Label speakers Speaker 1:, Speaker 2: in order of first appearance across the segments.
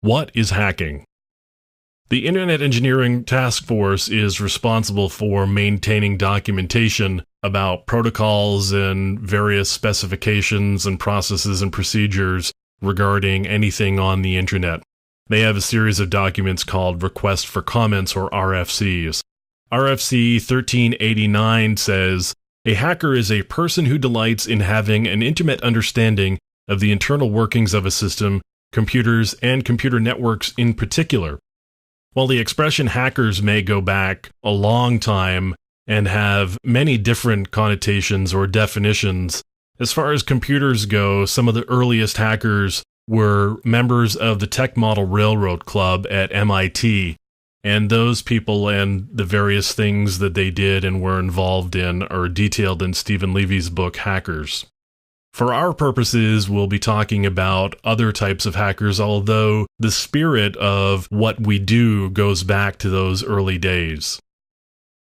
Speaker 1: What is hacking? The Internet Engineering Task Force is responsible for maintaining documentation about protocols and various specifications and processes and procedures regarding anything on the Internet. They have a series of documents called Request for Comments, or RFCs. RFC 1389 says, "A hacker is a person who delights in having an intimate understanding of the internal workings of a system, computers, and computer networks in particular." While the expression hackers may go back a long time and have many different connotations or definitions, as far as computers go, some of the earliest hackers were members of the Tech Model Railroad Club at MIT, and those people and the various things that they did and were involved in are detailed in Stephen Levy's book, Hackers. For our purposes, we'll be talking about other types of hackers, although the spirit of what we do goes back to those early days.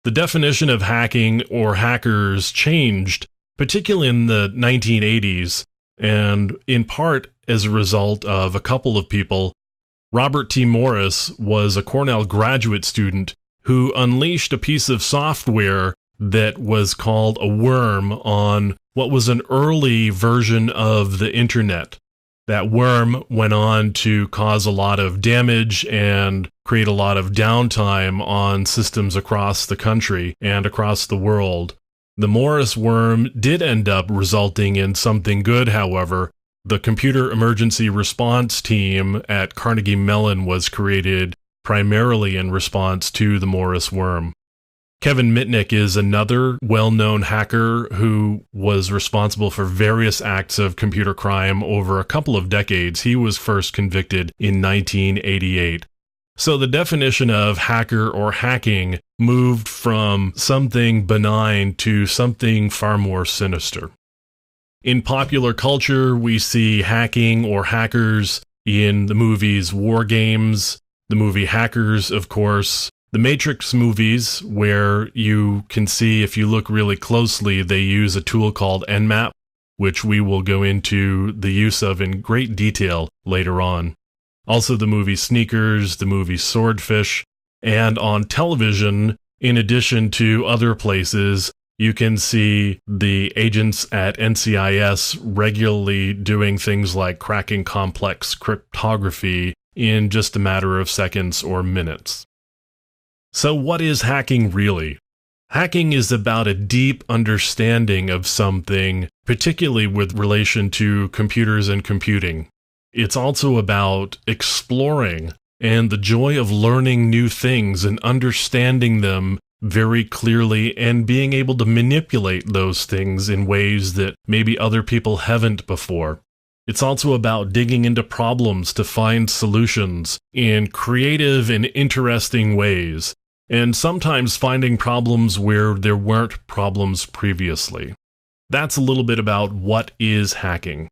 Speaker 1: The definition of hacking or hackers changed, particularly in the 1980s, and in part as a result of a couple of people. Robert T. Morris was a Cornell graduate student who unleashed a piece of software that was called a worm on what was an early version of the Internet. That worm went on to cause a lot of damage and create a lot of downtime on systems across the country and across the world. The Morris worm did end up resulting in something good, however. The Computer Emergency Response Team at Carnegie Mellon was created primarily in response to the Morris worm. Kevin Mitnick is another well-known hacker who was responsible for various acts of computer crime over a couple of decades. He was first convicted in 1988. So the definition of hacker or hacking moved from something benign to something far more sinister. In popular culture, we see hacking or hackers in the movies War Games, the movie Hackers, of course, the Matrix movies, where you can see, if you look really closely, they use a tool called Nmap, which we will go into the use of in great detail later on. Also the movie Sneakers, the movie Swordfish, and on television, in addition to other places, you can see the agents at NCIS regularly doing things like cracking complex cryptography in just a matter of seconds or minutes. So what is hacking really? Hacking is about a deep understanding of something, particularly with relation to computers and computing. It's also about exploring and the joy of learning new things and understanding them very clearly and being able to manipulate those things in ways that maybe other people haven't before. It's also about digging into problems to find solutions in creative and interesting ways, and sometimes finding problems where there weren't problems previously. That's a little bit about what is hacking.